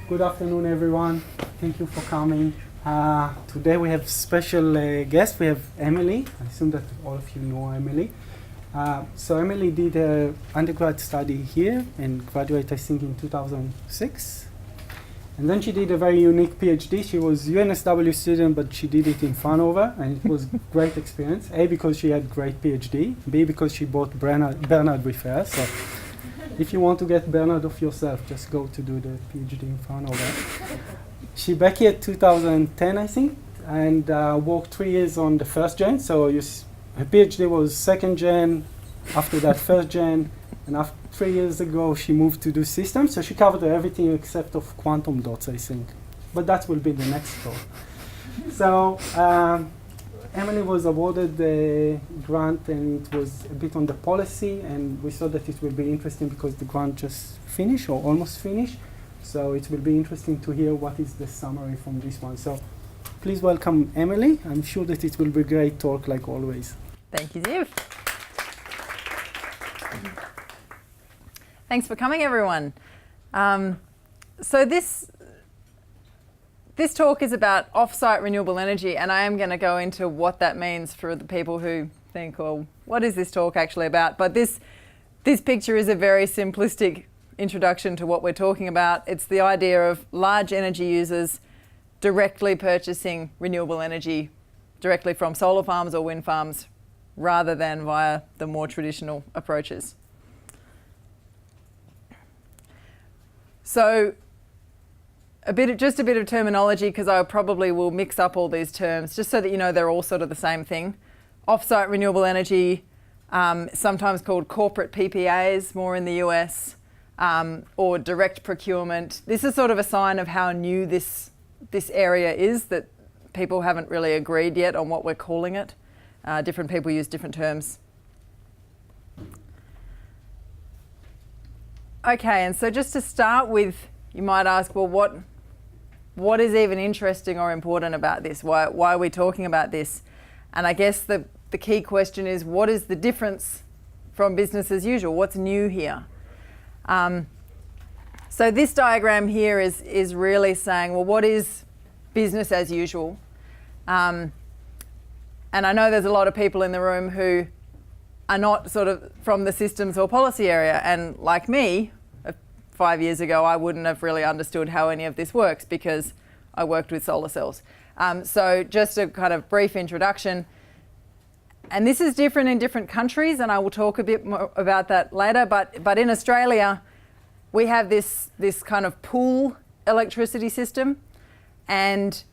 Good afternoon, everyone. Thank you for coming. Today we have special guest. We have Emily. I assume that all of you know Emily. So Emily did an undergrad study here and graduated, I think, in 2006. And then she did a very unique PhD. She was UNSW student, but she did it in Hanover, and it was great experience. A, because she had great PhD. B, because she brought Bernard with her. So if you want to get Bernard off yourself, just go to do the PhD in Hanover. She back here 2010, I think, and worked 3 years on the first gen. So her PhD was second gen, after that first gen, and after 3 years ago she moved to do systems. So she covered everything except of quantum dots, I think. But that will be the next talk. So Emily was awarded the grant, and it was a bit on the policy, and we thought that it will be interesting because the grant just finished or almost finished. So it will be interesting to hear what is the summary from this one. So please welcome Emily. I'm sure that it will be a great talk like always. Thank you, Ziv. Thanks for coming, everyone. So this talk is about off-site renewable energy, and I am going to go into what that means for the people who think, well, what is this talk actually about? But this picture is a very simplistic introduction to what we're talking about. It's the idea of large energy users directly purchasing renewable energy directly from solar farms or wind farms rather than via the more traditional approaches. So just a bit of terminology, because I probably will mix up all these terms just so that you know they're all sort of the same thing. Off-site renewable energy, sometimes called corporate PPAs, more in the US, or direct procurement. This is sort of a sign of how new this area is, that people haven't really agreed yet on what we're calling it. Different people use different terms. Okay, and so just to start with, you might ask, well, what is even interesting or important about this? Why are we talking about this? And I guess the key question is, what is the difference from business as usual? What's new here? So this diagram here is really saying, well, what is business as usual? And I know there's a lot of people in the room who are not sort of from the systems or policy area, and like me, 5 years ago, I wouldn't have really understood how any of this works because I worked with solar cells. So just a kind of brief introduction. And this is different in different countries, and I will talk a bit more about that later. But in Australia, we have this kind of pool electricity system, and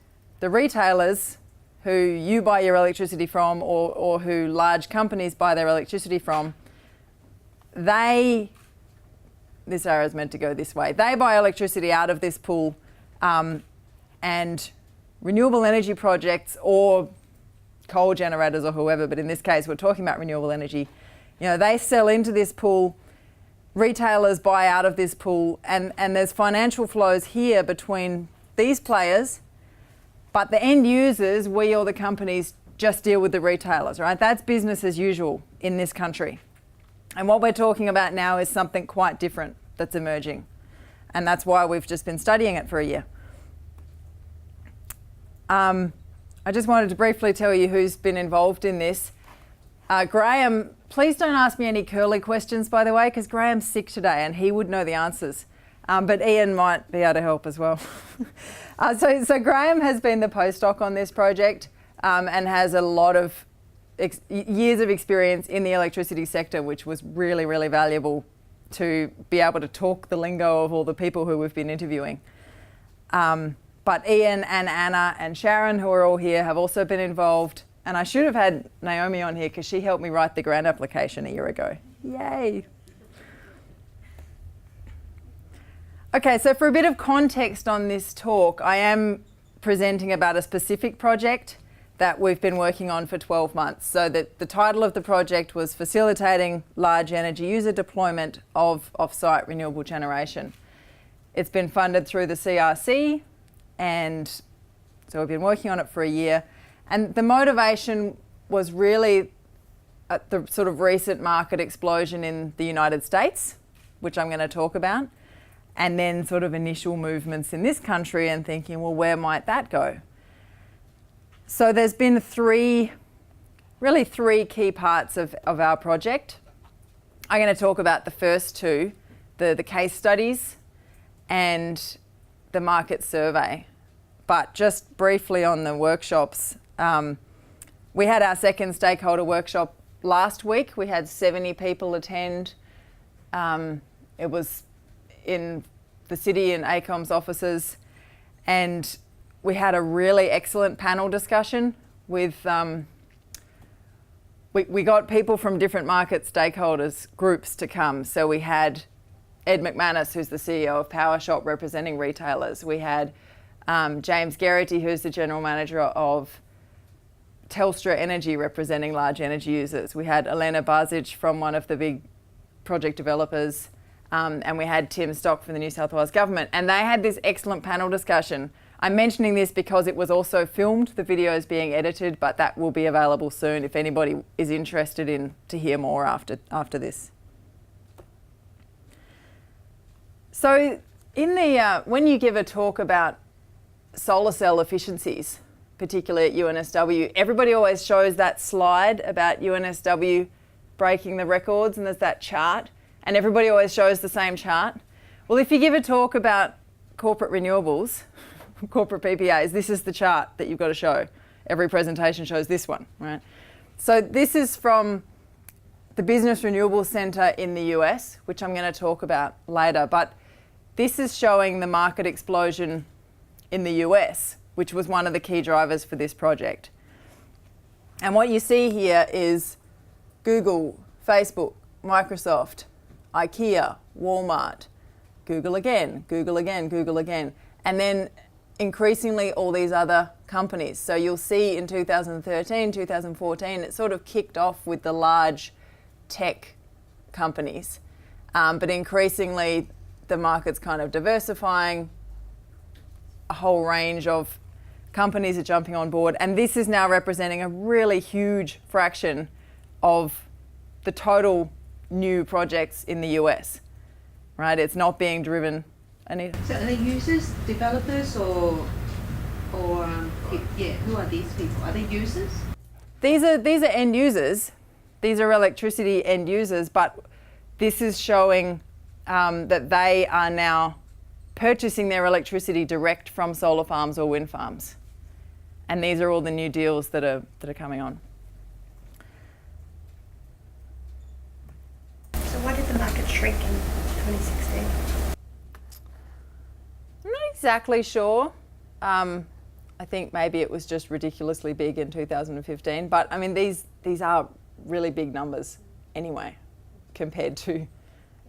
the retailers who you buy your electricity from, or who large companies buy their electricity from, this arrow is meant to go this way. They buy electricity out of this pool, and renewable energy projects or coal generators or whoever, but in this case we're talking about renewable energy, they sell into this pool, retailers buy out of this pool, and there's financial flows here between these players, but the end users, we or the companies, just deal with the retailers, right? That's business as usual in this country. And what we're talking about now is something quite different that's emerging. And that's why we've just been studying it for a year. I just wanted to briefly tell you who's been involved in this. Graham, please don't ask me any curly questions, by the way, because Graham's sick today and he would know the answers. But Ian might be able to help as well. So Graham has been the postdoc on this project and has a lot of years of experience in the electricity sector, which was really, really valuable to be able to talk the lingo of all the people who we've been interviewing. But Ian and Anna and Sharon, who are all here, have also been involved. And I should have had Naomi on here because she helped me write the grant application a year ago. Yay. Okay, so for a bit of context on this talk, I am presenting about a specific project that we've been working on for 12 months. So that the title of the project was Facilitating Large Energy User Deployment of Off-Site Renewable Generation. It's been funded through the CRC, and so we've been working on it for a year. And the motivation was really at the sort of recent market explosion in the United States, which I'm going to talk about. and then sort of initial movements in this country and thinking, well, where might that go? So there's been three key parts of our project. I'm going to talk about the first two, the case studies and the market survey. But just briefly on the workshops, we had our second stakeholder workshop last week. We had 70 people attend. It was in the city and AECOM's offices, and we had a really excellent panel discussion with, we got people from different market stakeholders groups to come. So we had Ed McManus, who's the CEO of PowerShop, representing retailers. We had James Geraghty, who's the general manager of Telstra Energy, representing large energy users. We had Elena Barzic from one of the big project developers, and we had Tim Stock from the New South Wales government. And they had this excellent panel discussion. I'm mentioning this because it was also filmed. The video is being edited, but that will be available soon if anybody is interested in to hear more after this. So in the when you give a talk about solar cell efficiencies, particularly at UNSW, everybody always shows that slide about UNSW breaking the records, and there's that chart, and everybody always shows the same chart. Well, if you give a talk about corporate renewables, corporate PPAs, this is the chart that you've got to show. Every presentation shows this one, right? So this is from the Business Renewables Center in the US, which I'm going to talk about later, but this is showing the market explosion in the US, which was one of the key drivers for this project. And what you see here is Google, Facebook, Microsoft, IKEA, Walmart, Google again, Google again, Google again, and then increasingly all these other companies. So you'll see in 2013, 2014, it sort of kicked off with the large tech companies, but increasingly the market's kind of diversifying. A whole range of companies are jumping on board, and this is now representing a really huge fraction of the total new projects in the US, right? It's not being driven. Anita? So are they users, developers, or who are these people? Are they users? These are end users. These are electricity end users, but this is showing that they are now purchasing their electricity direct from solar farms or wind farms. And these are all the new deals that are coming on. So why did the market shrink in 2016? I'm not exactly sure. I think maybe it was just ridiculously big in 2015, but I mean these are really big numbers anyway compared to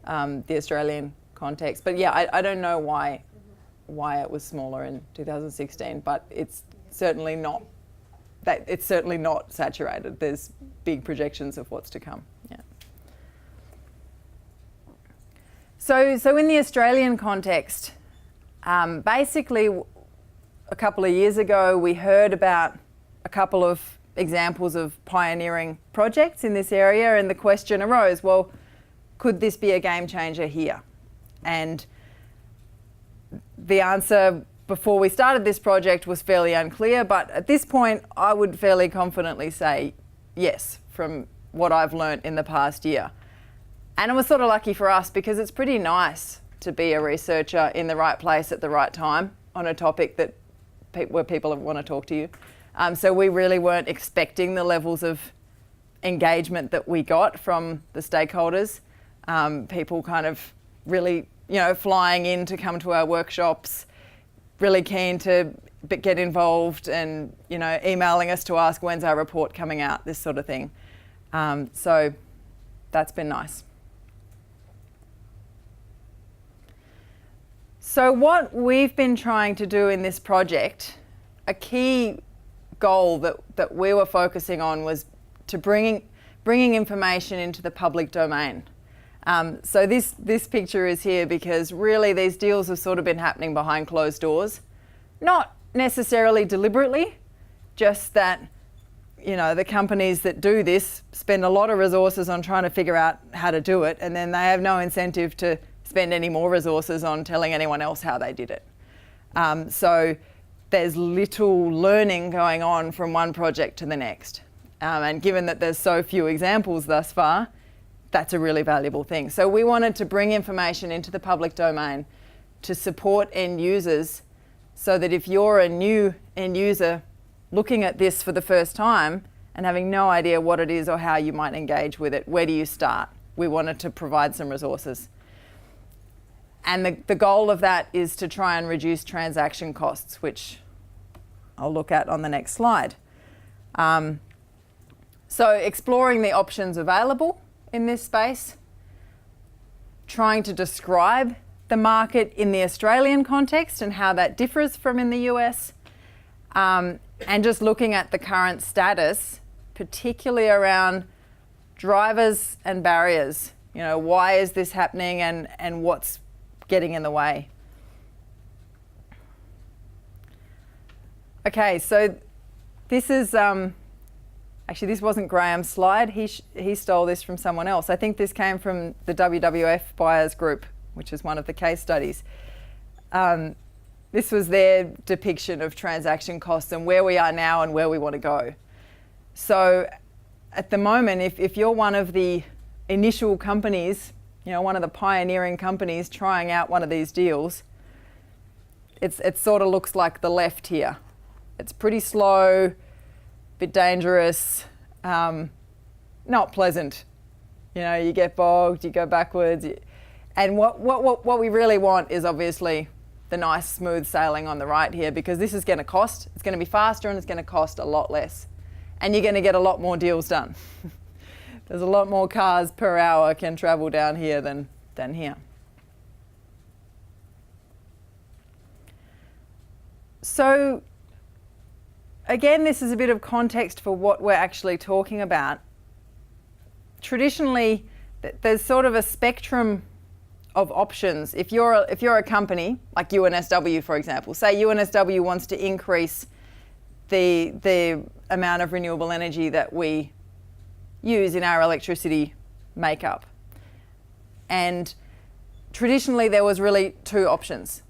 the Australian context. But yeah, I don't know why it was smaller in 2016, but it's certainly not saturated. There's big projections of what's to come. Yeah. So in the Australian context, basically a couple of years ago we heard about a couple of examples of pioneering projects in this area, and the question arose, well, could this be a game changer here? And the answer before we started this project was fairly unclear, but at this point I would fairly confidently say yes, from what I've learnt in the past year. And it was sort of lucky for us because it's pretty nice to be a researcher in the right place at the right time on a topic that where people want to talk to you. So we really weren't expecting the levels of engagement that we got from the stakeholders. People kind of really, flying in to come to our workshops, really keen to get involved and, emailing us to ask when's our report coming out, this sort of thing. So that's been nice. So what we've been trying to do in this project, a key goal that we were focusing on was to bringing information into the public domain. So this picture is here because really these deals have sort of been happening behind closed doors. Not necessarily deliberately, just that, the companies that do this spend a lot of resources on trying to figure out how to do it, and then they have no incentive to spend any more resources on telling anyone else how they did it. So there's little learning going on from one project to the next. And given that there's so few examples thus far, that's a really valuable thing. So we wanted to bring information into the public domain to support end users, so that if you're a new end user looking at this for the first time and having no idea what it is or how you might engage with it, where do you start? We wanted to provide some resources. And the goal of that is to try and reduce transaction costs, which I'll look at on the next slide. So exploring the options available in this space, trying to describe the market in the Australian context and how that differs from in the US, and just looking at the current status, particularly around drivers and barriers. You know, why is this happening and what's getting in the way? Okay, so this is, actually this wasn't Graham's slide, he stole this from someone else. I think this came from the WWF buyers group, which is one of the case studies. This was their depiction of transaction costs and where we are now and where we want to go. So at the moment, if you're one of the initial companies, you know, one of the pioneering companies trying out one of these deals, it sort of looks like the left here. It's pretty slow, a bit dangerous, not pleasant. You know, you get bogged, you go backwards. And what we really want is obviously the nice smooth sailing on the right here, because this is going to cost, it's going to be faster and it's going to cost a lot less. And you're going to get a lot more deals done. There's a lot more cars per hour can travel down here than here. So again, this is a bit of context for what we're actually talking about. Traditionally, there's sort of a spectrum of options. If you're a company like UNSW, for example, say UNSW wants to increase the amount of renewable energy that we use in our electricity makeup. And traditionally there was really two options.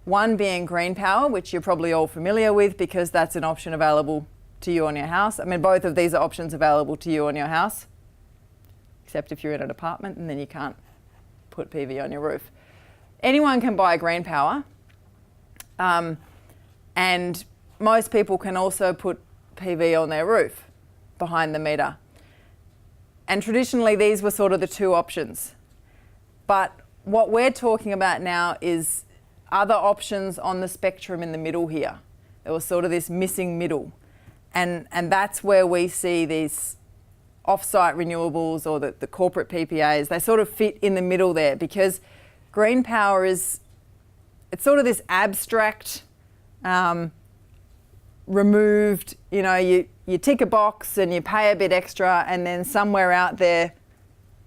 One being green power, which you're probably all familiar with because that's an option available to you on your house. I mean, both of these are options available to you on your house, except if you're in an apartment and then you can't put PV on your roof. Anyone can buy green power, and most people can also put PV on their roof behind the meter. And traditionally these were sort of the two options. But what we're talking about now is other options on the spectrum in the middle here. There was sort of this missing middle. And that's where we see these off-site renewables or the corporate PPAs. They sort of fit in the middle there, because green power it's sort of this abstract, removed, you know, you tick a box and you pay a bit extra, and then somewhere out there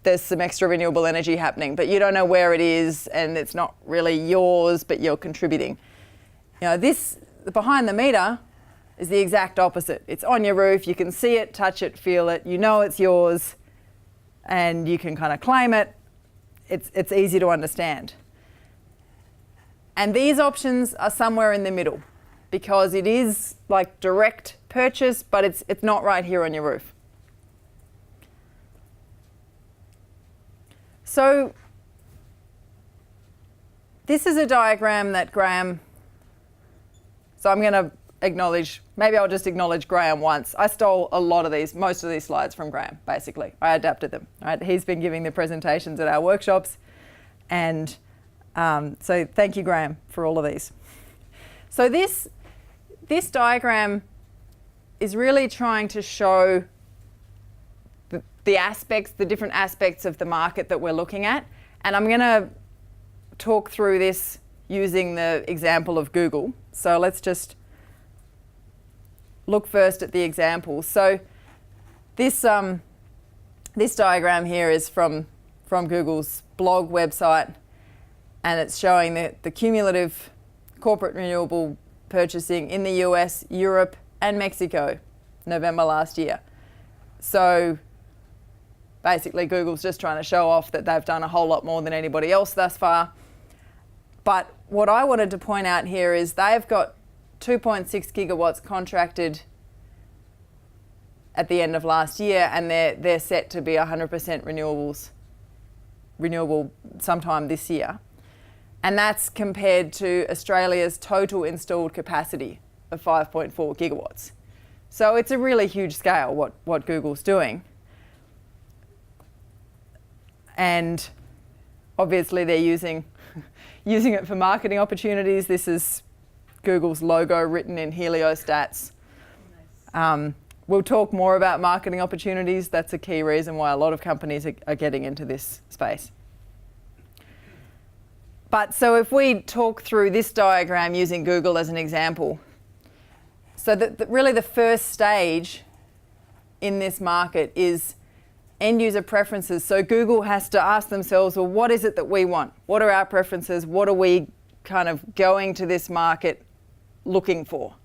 there's some extra renewable energy happening, but you don't know where it is and it's not really yours, but you're contributing. You know, this behind the meter is the exact opposite. It's on your roof, you can see it, touch it, feel it, you know it's yours, and you can kind of claim it. It's easy to understand. And these options are somewhere in the middle, because it is like direct purchase, but it's not right here on your roof. So this is a diagram that Graham, so I'm going to acknowledge, maybe I'll just acknowledge Graham once. I stole most of these slides from Graham, basically. I adapted them. Right? He's been giving the presentations at our workshops, and so thank you, Graham, for all of these. So this diagram is really trying to show the different aspects of the market that we're looking at. And I'm going to talk through this using the example of Google. So let's just look first at the example. So this diagram here is from Google's blog website, and it's showing the cumulative corporate renewable purchasing in the US, Europe, and Mexico, November last year. So basically Google's just trying to show off that they've done a whole lot more than anybody else thus far. But what I wanted to point out here is they've got 2.6 gigawatts contracted at the end of last year, and they're set to be 100% renewable sometime this year. And that's compared to Australia's total installed capacity of 5.4 gigawatts. So it's a really huge scale what Google's doing. And obviously they're using it for marketing opportunities. This is Google's logo written in heliostats. We'll talk more about marketing opportunities. That's a key reason why a lot of companies are getting into this space. But so if we talk through this diagram using Google as an example, so really the first stage in this market is end user preferences. So Google has to ask themselves, well, what is it that we want? What are our preferences? What are we kind of going to this market looking for?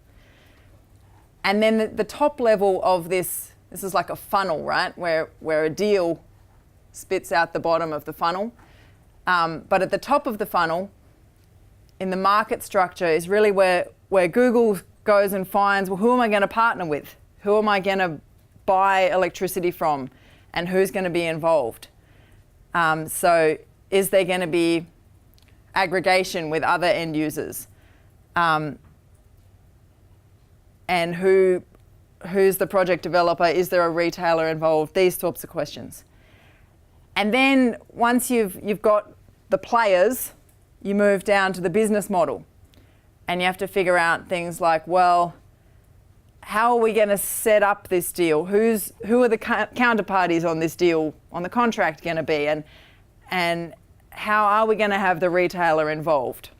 And then the top level of this is like a funnel, right? Where a deal spits out the bottom of the funnel. But at the top of the funnel, in the market structure, is really where Google goes and finds, well, who am I going to partner with? Who am I going to buy electricity from? And who's going to be involved? So is there going to be aggregation with other end users? And who's the project developer? Is there a retailer involved? These sorts of questions. And then once you've got the players, you move down to the business model. And you have to figure out things like, well, how are we going to set up this deal? Who are the counterparties on this deal, on the contract going to be? And how are we going to have the retailer involved?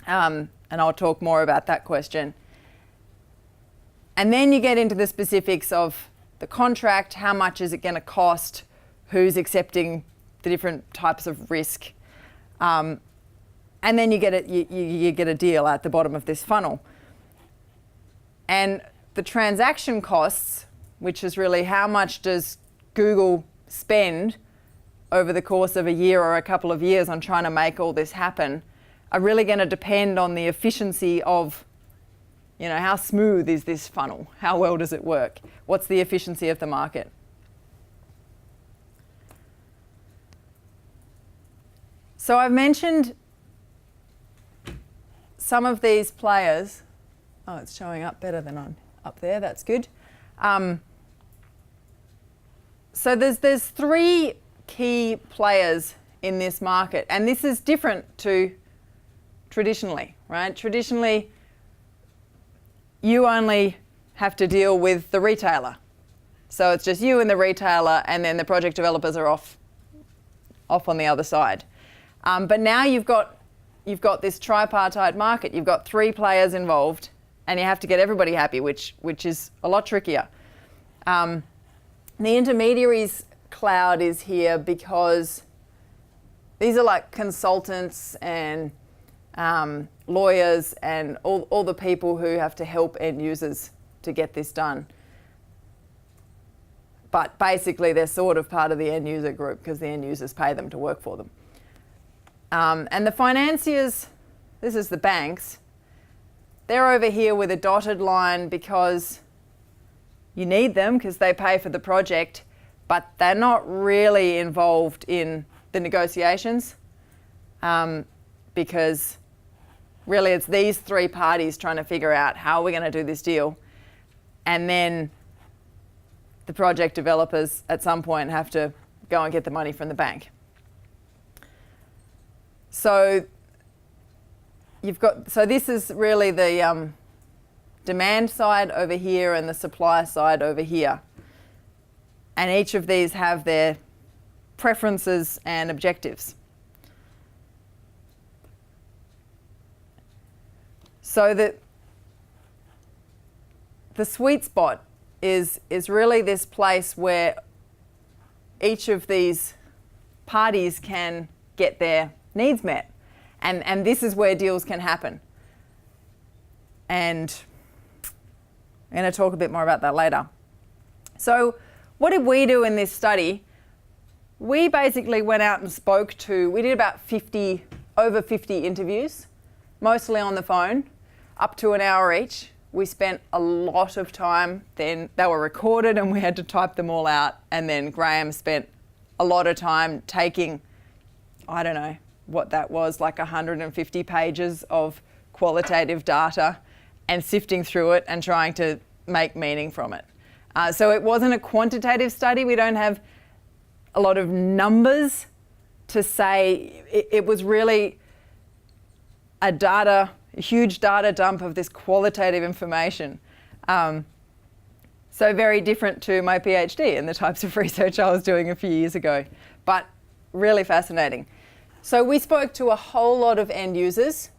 And I'll talk more about that question. And then you get into the specifics of the contract, how much is it going to cost, who's accepting the different types of risk. And then you get a deal at the bottom of this funnel. And the transaction costs, which is really how much does Google spend over the course of a year or a couple of years on trying to make all this happen, are really going to depend on the efficiency of, how smooth is this funnel? How well does it work? What's the efficiency of the market? So I've mentioned some of these players. Oh, it's showing up better than on up there. That's good. So there's three key players in this market, and this is different to traditionally, right? Traditionally, you only have to deal with the retailer. So it's just you and the retailer, and then the project developers are off on the other side. But now you've got this tripartite market. You've got three players involved, and you have to get everybody happy, which is a lot trickier. The intermediaries cloud is here because these are like consultants and lawyers and all the people who have to help end users to get this done. But basically they're sort of part of the end user group because the end users pay them to work for them. And the financiers, this is the banks, they're over here with a dotted line because you need them because they pay for the project, but they're not really involved in the negotiations because really it's these three parties trying to figure out how we're going to do this deal. And then the project developers at some point have to go and get the money from the bank. So this is really the demand side over here and the supply side over here. And each of these have their preferences and objectives. So the sweet spot is really this place where each of these parties can get their needs met. And this is where deals can happen. And I'm going to talk a bit more about that later. So what did we do in this study? we basically went out and we did about over 50 interviews, mostly on the phone, up to an hour each. We spent a lot of time then. They were recorded and we had to type them all out. And then Graham spent a lot of time taking, I don't know what that was, like 150 pages of qualitative data and sifting through it and trying to make meaning from it. So it wasn't a quantitative study. We don't have a lot of numbers to say. It was really a huge data dump of this qualitative information. So very different to my PhD and the types of research I was doing a few years ago, but really fascinating. So we spoke to a whole lot of end users,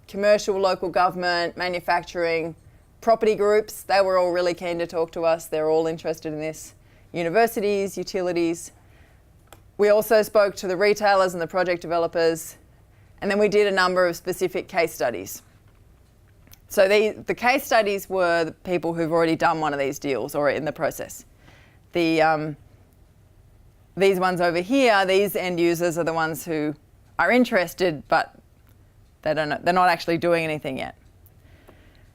commercial, local government, manufacturing, property groups. They were all really keen to talk to us. They're all interested in this. Universities, utilities. We also spoke to the retailers and the project developers. And then we did a number of specific case studies. So the case studies were the people who've already done one of these deals or are in the process. These ones over here, these end users are the ones who are interested, but they're not actually doing anything yet.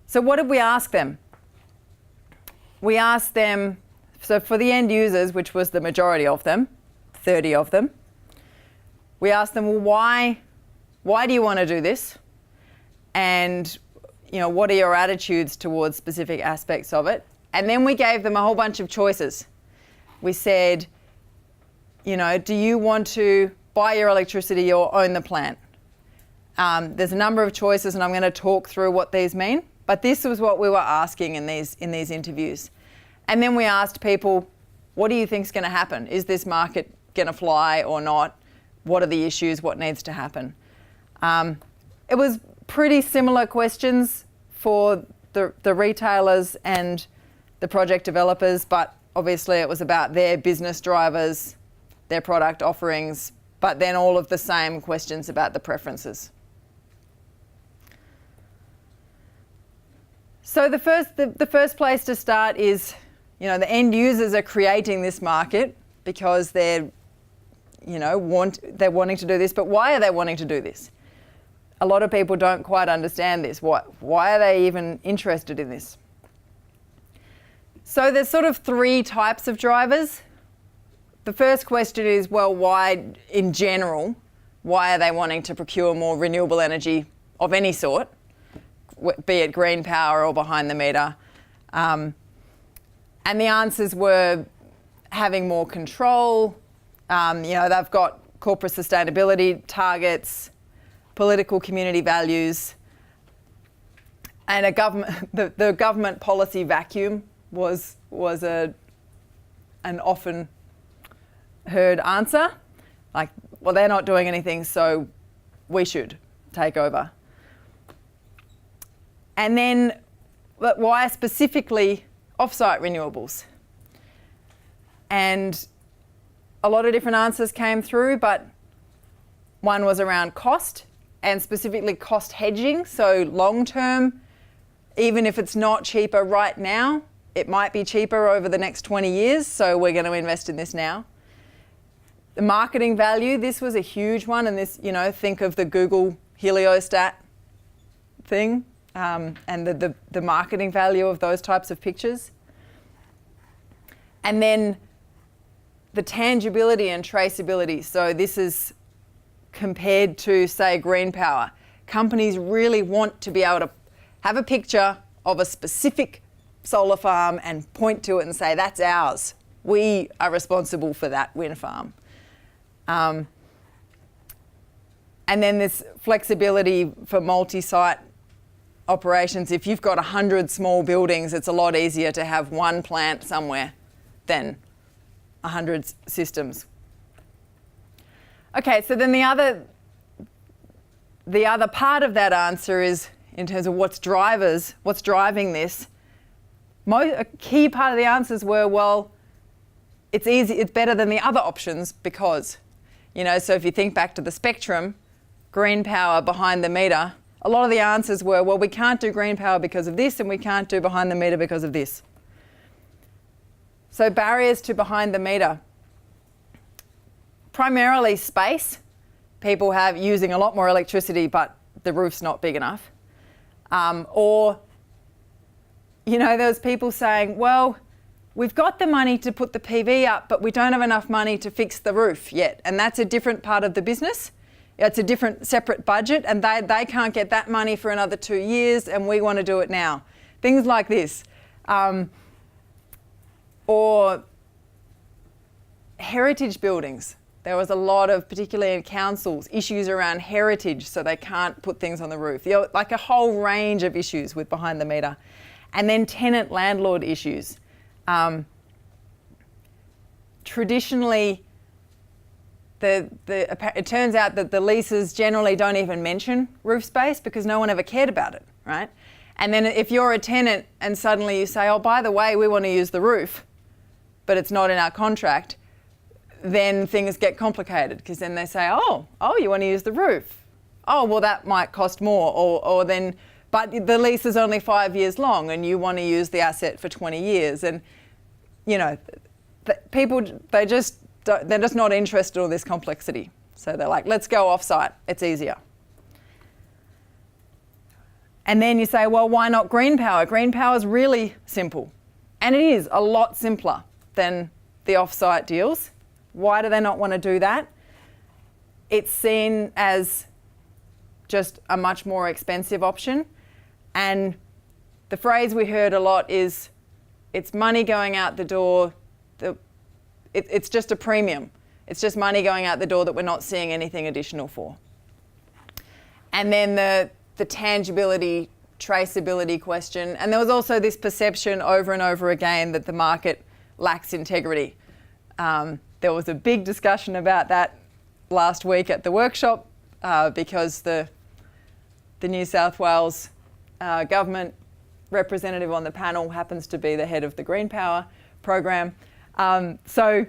So what did we ask them? We asked them, so for the end users, which was the majority of them, 30 of them, we asked them, well, why do you want to do this? And what are your attitudes towards specific aspects of it? And then we gave them a whole bunch of choices. We said, do you want to buy your electricity or own the plant? There's a number of choices, and I'm going to talk through what these mean. But this was what we were asking in these interviews. And then we asked people, what do you think is going to happen? Is this market going to fly or not? What are the issues? What needs to happen? It was pretty similar questions for the retailers and the project developers, but obviously it was about their business drivers, their product offerings, but then all of the same questions about the preferences. So the first place to start is, the end users are creating this market because they're wanting to do this, but why are they wanting to do this? A lot of people don't quite understand this. Why are they even interested in this? So there's sort of three types of drivers. The first question is, well, why, in general, why are they wanting to procure more renewable energy of any sort, be it green power or behind the meter? And the answers were having more control. They've got corporate sustainability targets, political community values, and the government policy vacuum was an often heard answer, like, well, they're not doing anything, so we should take over. And then, but why specifically off-site renewables? And a lot of different answers came through, but one was around cost, and specifically cost hedging. So long term, even if it's not cheaper right now, it might be cheaper over the next 20 years, so we're going to invest in this now. The marketing value, this was a huge one, and this, think of the Google heliostat thing, and the marketing value of those types of pictures. And then the tangibility and traceability. So this is compared to, say, green power. Companies really want to be able to have a picture of a specific solar farm and point to it and say, that's ours. We are responsible for that wind farm. And then this flexibility for multi-site operations. If you've got 100 small buildings, it's a lot easier to have one plant somewhere than 100 systems. Okay, so then the other part of that answer is, in terms of what's driving this, a key part of the answers were, well, it's better than the other options because, so if you think back to the spectrum, green power behind the meter, a lot of the answers were, well, we can't do green power because of this and we can't do behind the meter because of this. So barriers to behind the meter. primarily space. People have using a lot more electricity, but the roof's not big enough. Or, there's people saying, well, we've got the money to put the PV up, but we don't have enough money to fix the roof yet. And that's a different part of the business. It's a different separate budget, and they can't get that money for another 2 years, and we want to do it now. Things like this. Or heritage buildings. There was a lot of, particularly in councils, issues around heritage, so they can't put things on the roof. Like a whole range of issues with behind the meter. And then tenant landlord issues. Traditionally, it turns out that the leases generally don't even mention roof space because no one ever cared about it, right? And then if you're a tenant and suddenly you say, oh, by the way, we want to use the roof, but it's not in our contract, then things get complicated because then they say, oh, you want to use the roof. Oh, well, that might cost more. Or then, but the lease is only 5 years long and you want to use the asset for 20 years. And, people, they're just not interested in all this complexity. So they're like, let's go off-site. It's easier. And then you say, well, why not green power? Green power is really simple. And it is a lot simpler than the off-site deals. Why do they not want to do that? It's seen as just a much more expensive option. And the phrase we heard a lot is, it's money going out the door. It's just a premium. It's just money going out the door that we're not seeing anything additional for. And then the tangibility, traceability question. And there was also this perception over and over again that the market lacks integrity. There was a big discussion about that last week at the workshop because the New South Wales government representative on the panel happens to be the head of the Green Power program. So,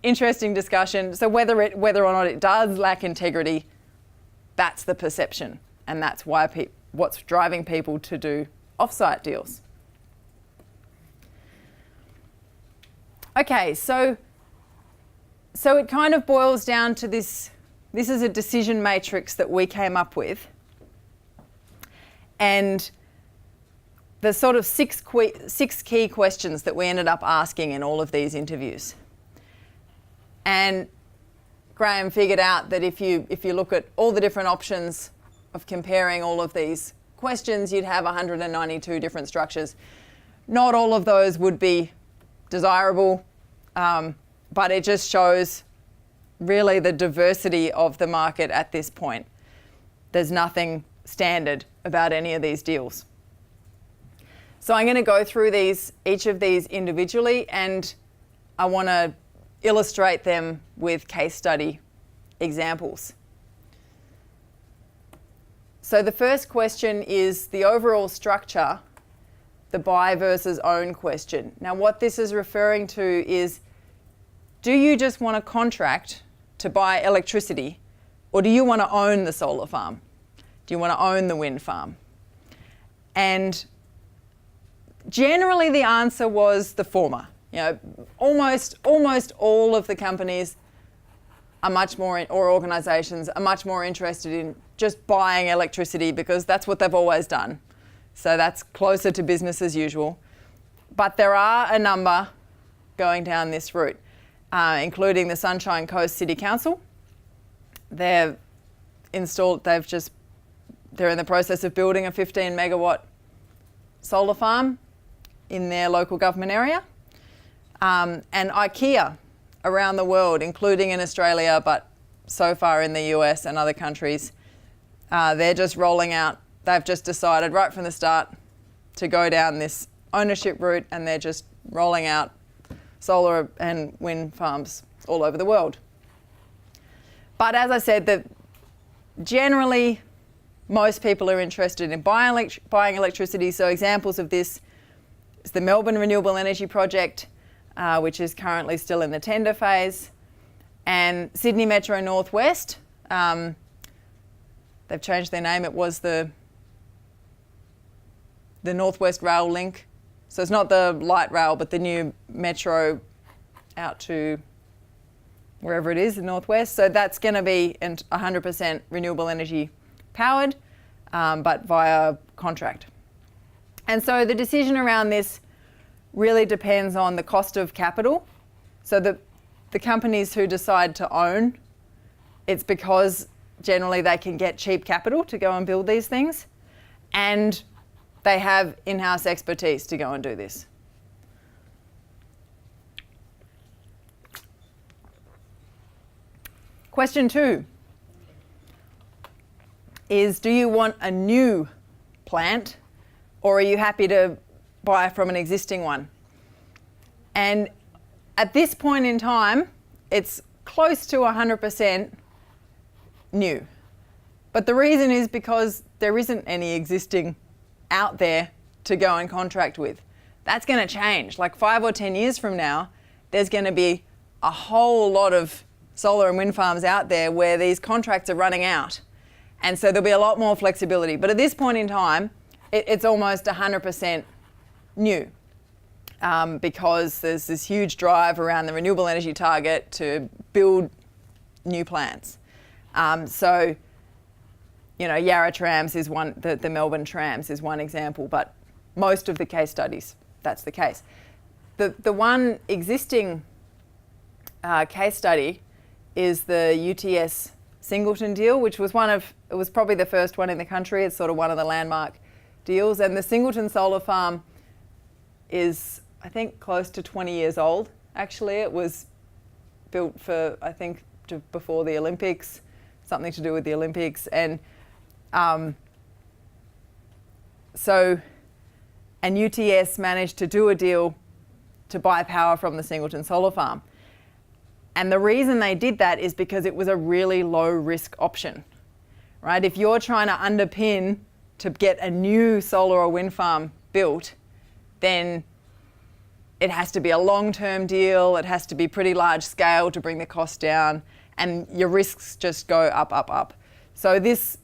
interesting discussion. So whether or not it does lack integrity, that's the perception. And that's why what's driving people to do off-site deals. Okay, so it kind of boils down to this. This is a decision matrix that we came up with. And there's sort of six key questions that we ended up asking in all of these interviews. And Graham figured out that if you look at all the different options of comparing all of these questions, you'd have 192 different structures. Not all of those would be desirable, but it just shows really the diversity of the market at this point. There's nothing standard about any of these deals. So I'm going to go through each of these individually, and I want to illustrate them with case study examples. So the first question is the overall structure, the buy versus own question. Now what this is referring to is, do you just want a contract to buy electricity, or do you want to own the solar farm? Do you want to own the wind farm? And generally the answer was the former. Almost all of the companies are much more, or organisations are much more interested in just buying electricity because that's what they've always done. So that's closer to business as usual. But there are a number going down this route, including the Sunshine Coast City Council. They're in the process of building a 15 megawatt solar farm in their local government area. And IKEA around the world, including in Australia, but so far in the US and other countries, they're just rolling out. They've just decided right from the start to go down this ownership route, and they're just rolling out solar and wind farms all over the world. But as I said, that generally most people are interested in buying electricity. So examples of this is the Melbourne Renewable Energy Project, which is currently still in the tender phase, and Sydney Metro Northwest. They've changed their name. It was the Northwest Rail Link. So it's not the light rail, but the new metro out to wherever it is, the northwest. So that's going to be 100% renewable energy powered, but via contract. And so the decision around this really depends on the cost of capital. So the companies who decide to own, it's because generally they can get cheap capital to go and build these things, and they have in-house expertise to go and do this. Question 2 is, do you want a new plant, or are you happy to buy from an existing one? And at this point in time, it's close to 100% new. But the reason is because there isn't any existing out there to go and contract with. That's going to change. Like 5 or 10 years from now, there's going to be a whole lot of solar and wind farms out there where these contracts are running out. And so there'll be a lot more flexibility. But at this point in time, it's almost 100% new, because there's this huge drive around the renewable energy target to build new plants. So, you know, Yarra Trams is one, the Melbourne Trams is one example, but most of the case studies, that's the case. The one existing case study is the UTS Singleton deal, which was it was probably the first one in the country. It's sort of one of the landmark deals. And the Singleton solar farm is, I think, close to 20 years old. Actually, it was built for, I think, before the Olympics, something to do with the Olympics. And and UTS managed to do a deal to buy power from the Singleton solar farm. And the reason they did that is because it was a really low risk option, right? If you're trying to underpin to get a new solar or wind farm built, then it has to be a long-term deal. It has to be pretty large scale to bring the cost down, and your risks just go up, up, up. So this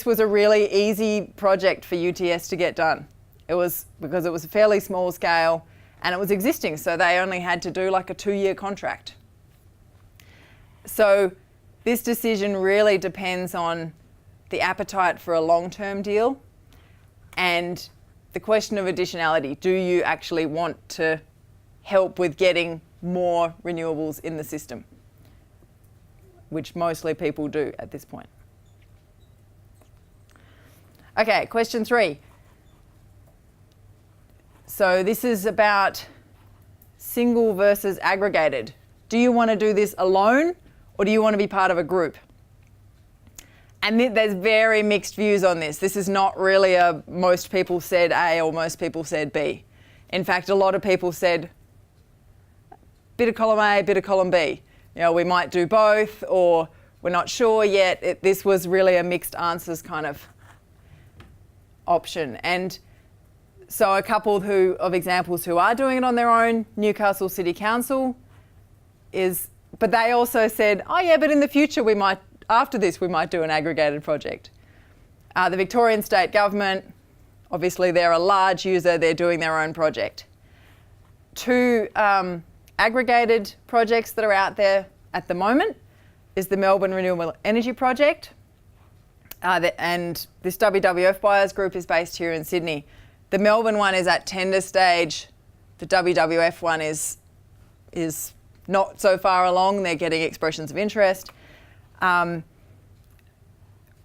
was a really easy project for UTS to get done. It was because it was a fairly small scale and it was existing, so they only had to do like a 2-year contract. So this decision really depends on the appetite for a long-term deal and the question of additionality. Do you actually want to help with getting more renewables in the system? Which mostly people do at this point. Okay, question 3. So this is about single versus aggregated. Do you want to do this alone, or do you want to be part of a group? And there's very mixed views on this. This is not really a most people said A or most people said B. In fact, a lot of people said bit of column A, bit of column B. You know, we might do both, or we're not sure yet. This was really a mixed answers kind of option. And so a couple of examples who are doing it on their own, Newcastle City Council but they also said, oh yeah, but in the future after this we might do an aggregated project. The Victorian State Government, obviously they're a large user, they're doing their own project. 2 aggregated projects that are out there at the moment is the Melbourne Renewable Energy Project, and this WWF buyers group is based here in Sydney. The Melbourne one is at tender stage. The WWF one is not so far along. They're getting expressions of interest.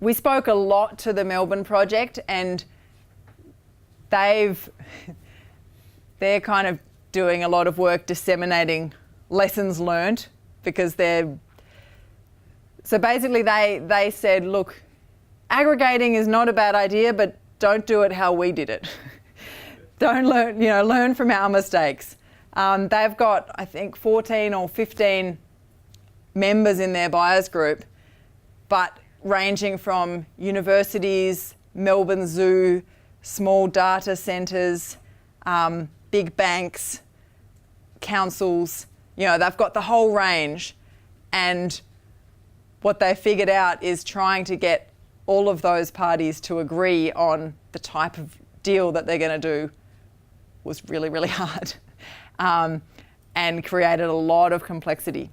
We spoke a lot to the Melbourne project, and they're kind of doing a lot of work disseminating lessons learnt, because so basically they said, look, aggregating is not a bad idea, but don't do it how we did it. Don't learn from our mistakes. They've got, I think, 14 or 15 members in their buyers group, but ranging from universities, Melbourne Zoo, small data centres, big banks, councils. They've got the whole range. And what they figured out is trying to get all of those parties to agree on the type of deal that they're going to do was really, really hard, and created a lot of complexity.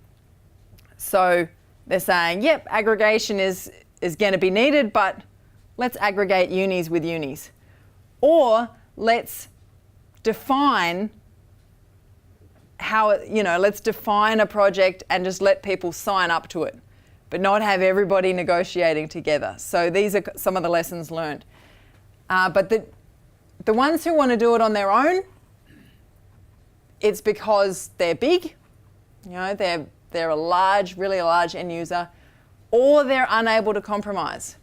So they're saying, yep, aggregation is going to be needed, but let's aggregate unis with unis. Or let's define let's define a project and just let people sign up to it, but not have everybody negotiating together. So these are some of the lessons learned. But the ones who want to do it on their own, it's because they're big, they're a large, really large end user, or they're unable to compromise.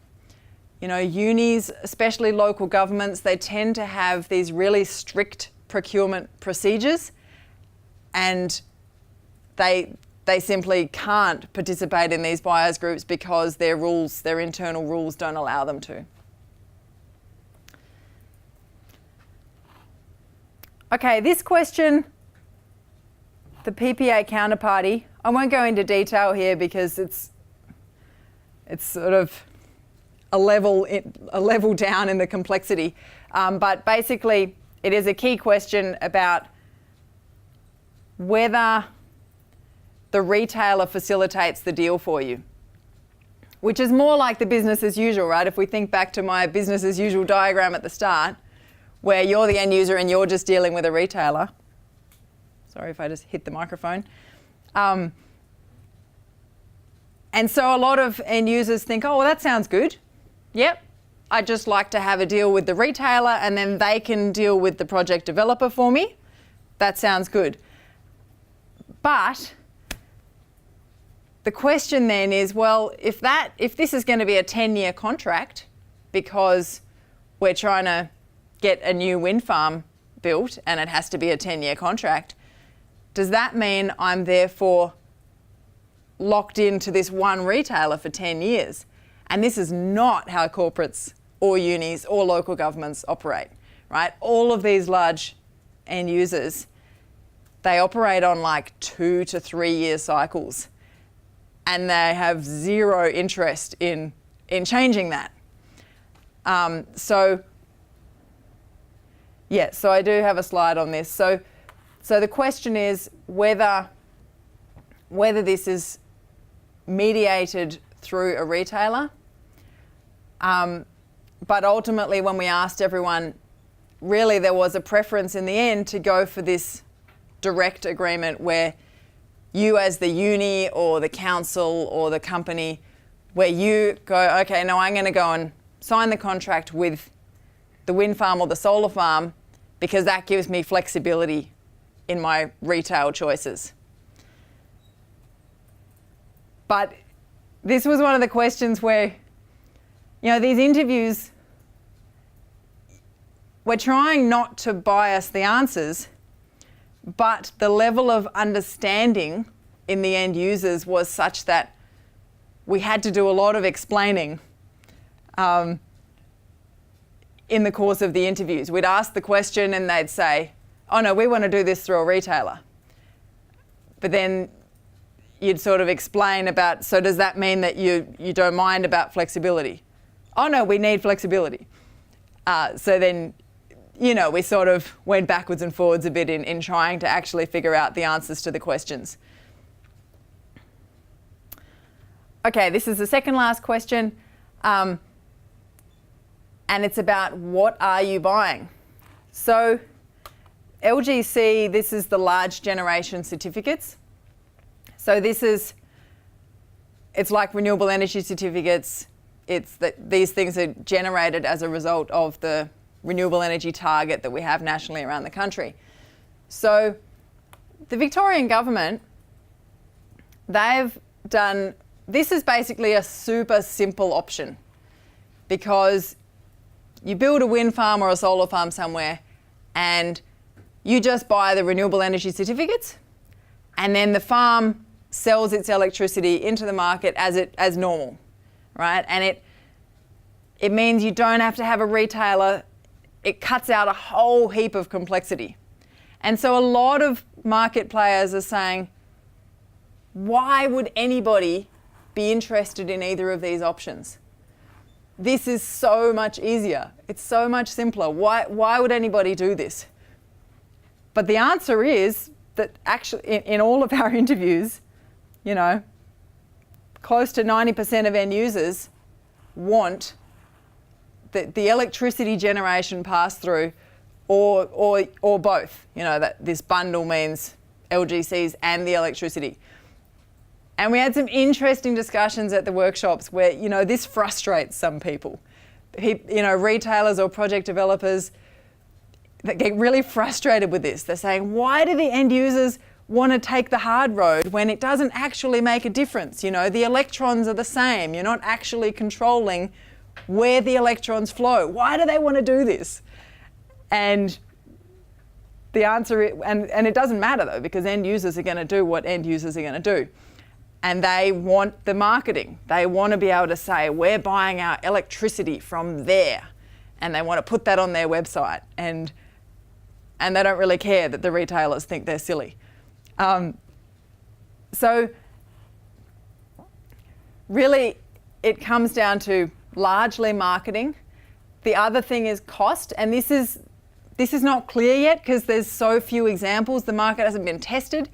Unis, especially local governments, they tend to have these really strict procurement procedures, and they simply can't participate in these buyers groups because their internal rules don't allow them to. Okay, this question, the PPA counterparty, I won't go into detail here because it's sort of a level down in the complexity. But basically, it is a key question about whether the retailer facilitates the deal for you, which is more like the business as usual, right? If we think back to my business as usual diagram at the start, where you're the end user and you're just dealing with a retailer. Sorry if I just hit the microphone. And so a lot of end users think, oh, well, that sounds good. Yep, I'd just like to have a deal with the retailer and then they can deal with the project developer for me. That sounds good. But the question then is, well, if this is going to be a 10-year contract because we're trying to get a new wind farm built and it has to be a 10-year contract, does that mean I'm therefore locked into this one retailer for 10 years? And this is not how corporates or unis or local governments operate, right? All of these large end users, they operate on like 2 to 3 year cycles, and they have zero interest in changing that. So I do have a slide on this. So the question is whether this is mediated through a retailer. But ultimately, when we asked everyone, really there was a preference in the end to go for this direct agreement where you as the uni or the council or the company, where you go, okay, now I'm going to go and sign the contract with the wind farm or the solar farm because that gives me flexibility in my retail choices. But this was one of the questions where, these interviews, we're trying not to bias the answers, but the level of understanding in the end users was such that we had to do a lot of explaining in the course of the interviews. We'd ask the question and they'd say, oh no, we want to do this through a retailer. But then you'd sort of explain about, so does that mean that you don't mind about flexibility? Oh no, we need flexibility. So then, we sort of went backwards and forwards a bit in trying to actually figure out the answers to the questions. Okay, this is the second last question. And it's about what are you buying? So LGC, this is the large generation certificates. So it's like renewable energy certificates. It's that these things are generated as a result of the renewable energy target that we have nationally around the country. So the Victorian government, they've done, this is basically a super simple option because you build a wind farm or a solar farm somewhere and you just buy the renewable energy certificates and then the farm sells its electricity into the market as normal, right? And it means you don't have to have a retailer. It cuts out a whole heap of complexity. And so a lot of market players are saying, why would anybody be interested in either of these options? This is so much easier. It's so much simpler. Why would anybody do this? But the answer is that actually in all of our interviews, close to 90% of end users want the electricity generation pass-through or both. You know, that this bundle means LGCs and the electricity. And we had some interesting discussions at the workshops where, you know, this frustrates some people. You know, retailers or project developers that get really frustrated with this. They're saying, why do the end users want to take the hard road when it doesn't actually make a difference? You know, the electrons are the same. You're not actually controlling where the electrons flow. Why do they want to do this? And the answer is, and it doesn't matter though, because end users are going to do what end users are going to do. And they want the marketing. They want to be able to say, we're buying our electricity from there. And they want to put that on their website. And they don't really care that the retailers think they're silly. So really, it comes down to largely marketing. The other thing is cost. And this is not clear yet because there's so few examples. The market hasn't been tested.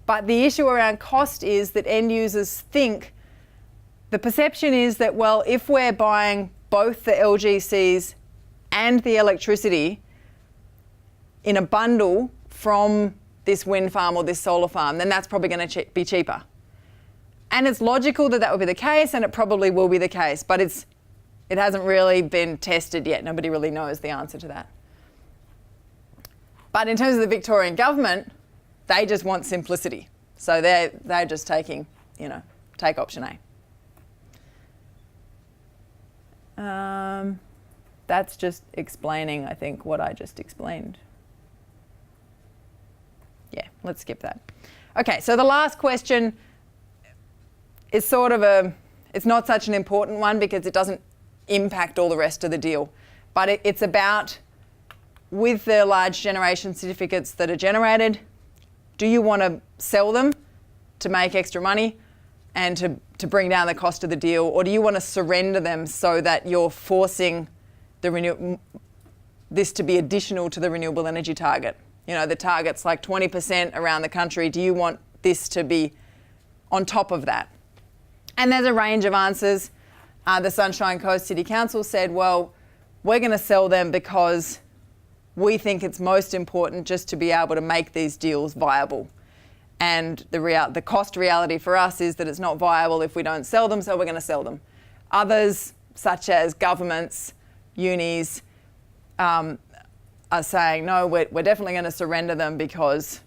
But the issue around cost is that end users think, the perception is that, well, if we're buying both the LGCs and the electricity in a bundle from this wind farm or this solar farm, then that's probably going to be cheaper. And it's logical that that would be the case, and it probably will be the case, but it hasn't really been tested yet. Nobody really knows the answer to that. But in terms of the Victorian government, they just want simplicity. So they're just taking, you know, take option A. That's just explaining, I think, what I just explained. Yeah, let's skip that. Okay, so the last question is sort of it's not such an important one because it doesn't impact all the rest of the deal. But it's about, with the large generation certificates that are generated, do you want to sell them to make extra money and to bring down the cost of the deal, or do you want to surrender them so that you're forcing this to be additional to the renewable energy target? You know, the target's like 20% around the country. Do you want this to be on top of that? And there's a range of answers. The Sunshine Coast City Council said, well, we're going to sell them because we think it's most important just to be able to make these deals viable. And the cost reality for us is that it's not viable if we don't sell them, so we're going to sell them. Others, such as governments, unis, are saying, no, we're definitely going to surrender them because,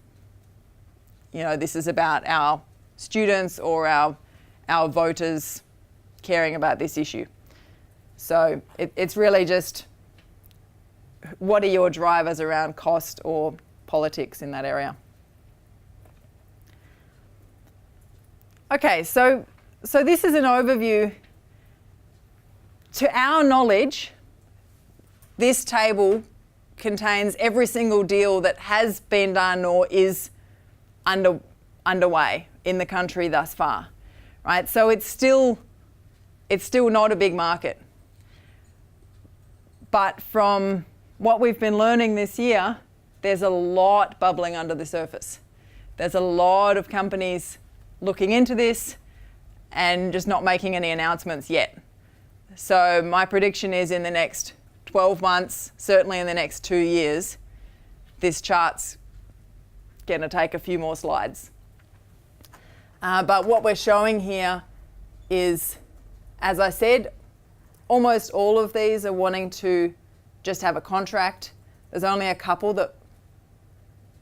you know, this is about our students or our voters caring about this issue. So it's really just, what are your drivers around cost or politics in that area? Okay, so this is an overview. To our knowledge, this table contains every single deal that has been done or is underway in the country thus far, right? So it's still not a big market. But from what we've been learning this year, there's a lot bubbling under the surface. There's a lot of companies looking into this and just not making any announcements yet. So my prediction is in the next 12 months, certainly in the next 2 years, this chart's going to take a few more slides. But what we're showing here is, as I said, almost all of these are wanting to just have a contract. There's only a couple that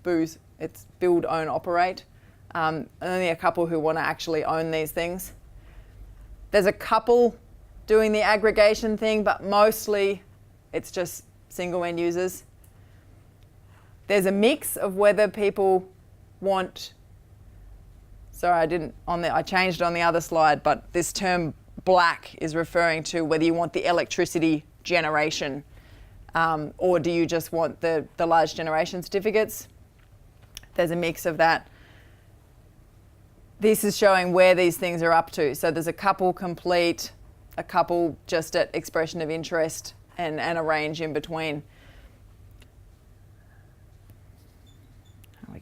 it's build, own, operate. Only a couple who want to actually own these things. There's a couple doing the aggregation thing, but mostly it's just single end users. There's a mix of whether people want, sorry, I changed it on the other slide, but this term black is referring to whether you want the electricity generation or do you just want the large generation certificates. There's a mix of that. This is showing where these things are up to. So there's a couple complete, a couple just at expression of interest, and a range in between. How are we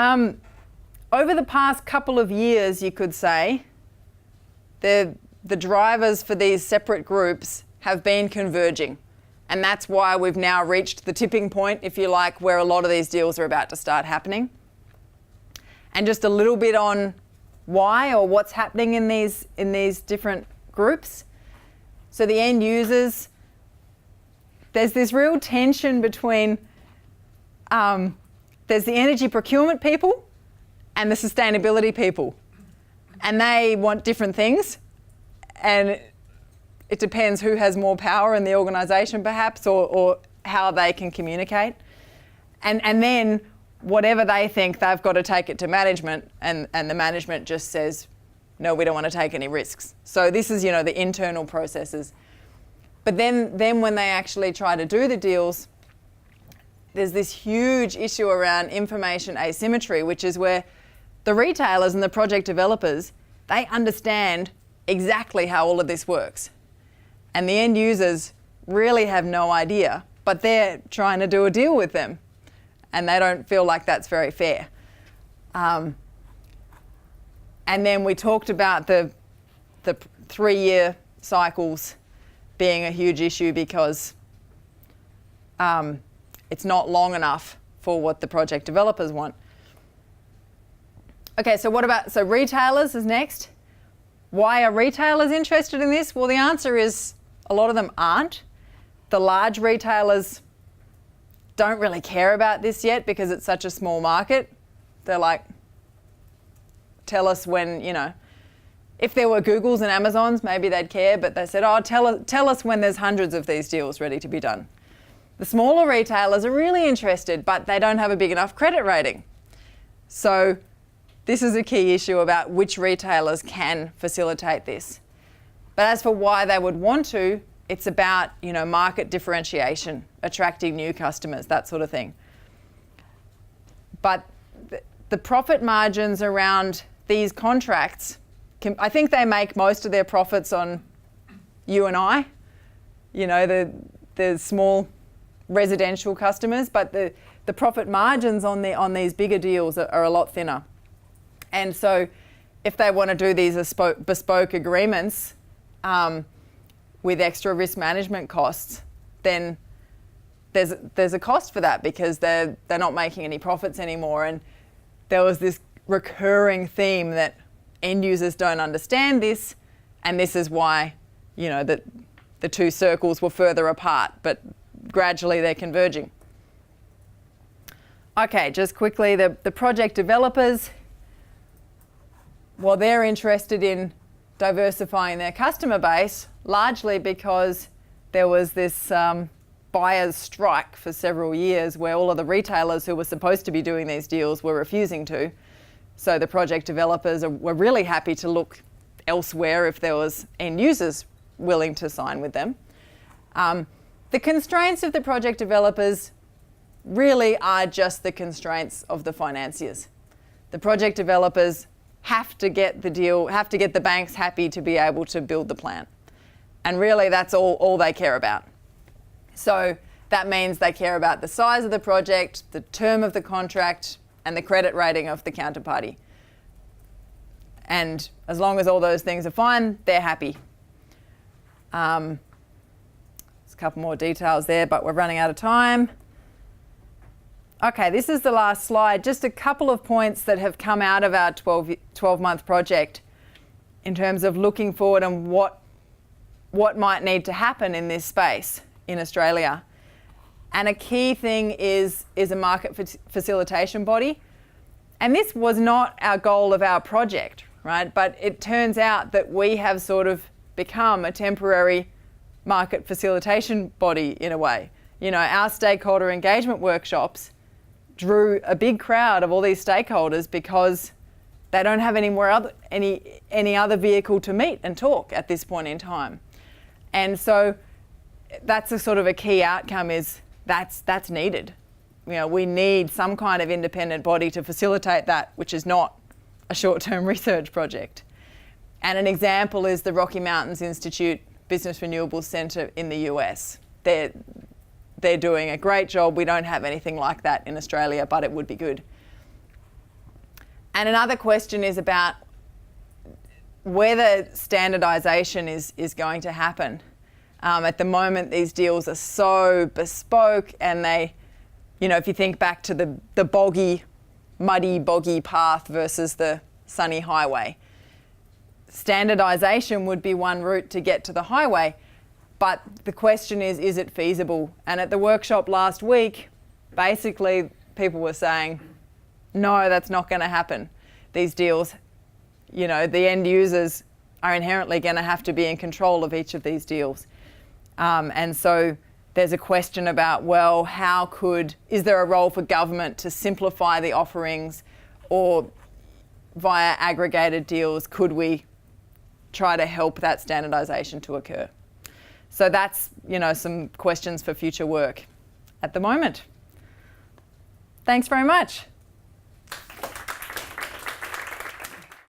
going? over the past couple of years, you could say, the drivers for these separate groups have been converging. And that's why we've now reached the tipping point, if you like, where a lot of these deals are about to start happening. And just a little bit on why or what's happening in these different groups. So the end users, there's this real tension between, there's the energy procurement people and the sustainability people. And they want different things. And it depends who has more power in the organisation perhaps, or how they can communicate. And then whatever they think, they've got to take it to management, and the management just says, no, we don't want to take any risks. So this is, the internal processes. But then when they actually try to do the deals, there's this huge issue around information asymmetry, which is where the retailers and the project developers, they understand exactly how all of this works. And the end users really have no idea, but they're trying to do a deal with them. And they don't feel like that's very fair. And then we talked about the 3-year cycles being a huge issue because it's not long enough for what the project developers want. Okay, so retailers is next. Why are retailers interested in this? Well, the answer is a lot of them aren't. The large retailers don't really care about this yet because it's such a small market. They're like, tell us when, if there were Googles and Amazons, maybe they'd care, but they said, tell us when there's hundreds of these deals ready to be done. The smaller retailers are really interested, but they don't have a big enough credit rating. So this is a key issue about which retailers can facilitate this. But as for why they would want to, it's about, market differentiation, attracting new customers, that sort of thing. But the profit margins around these contracts, I think they make most of their profits on you and I, the small residential customers, but the profit margins on these bigger deals are a lot thinner. And so if they want to do these bespoke agreements with extra risk management costs, then there's a cost for that because they're not making any profits anymore. And there was this recurring theme that end users don't understand this, and this is why, that the two circles were further apart, but gradually they're converging. Okay, just quickly, the project developers, well, they're interested in diversifying their customer base, largely because there was this buyer's strike for several years where all of the retailers who were supposed to be doing these deals were refusing to. So the project developers were really happy to look elsewhere if there was end users willing to sign with them. The constraints of the project developers really are just the constraints of the financiers. The project developers have to get the banks happy to be able to build the plant. And really that's all they care about. So that means they care about the size of the project, the term of the contract, and the credit rating of the counterparty. And as long as all those things are fine, they're happy. There's a couple more details there, but we're running out of time. Okay, this is the last slide. Just a couple of points that have come out of our 12-month project in terms of looking forward and what might need to happen in this space in Australia. And a key thing is a market facilitation body. And this was not our goal of our project, right? But it turns out that we have sort of become a temporary market facilitation body in a way. Our stakeholder engagement workshops drew a big crowd of all these stakeholders because they don't have any other vehicle to meet and talk at this point in time. And so that's a sort of a key outcome is that's needed. We need some kind of independent body to facilitate that, which is not a short-term research project. And an example is the Rocky Mountains Institute Business Renewables Center in the US. They're doing a great job. We don't have anything like that in Australia, but it would be good. And another question is about whether standardisation is going to happen. At the moment, these deals are so bespoke, and they, if you think back to the muddy, boggy path versus the sunny highway, standardisation would be one route to get to the highway. But the question is it feasible? And at the workshop last week, basically people were saying, no, that's not going to happen. These deals, the end users are inherently going to have to be in control of each of these deals. And so there's a question about, well, is there a role for government to simplify the offerings, or via aggregated deals, could we try to help that standardisation to occur? So that's, some questions for future work at the moment. Thanks very much.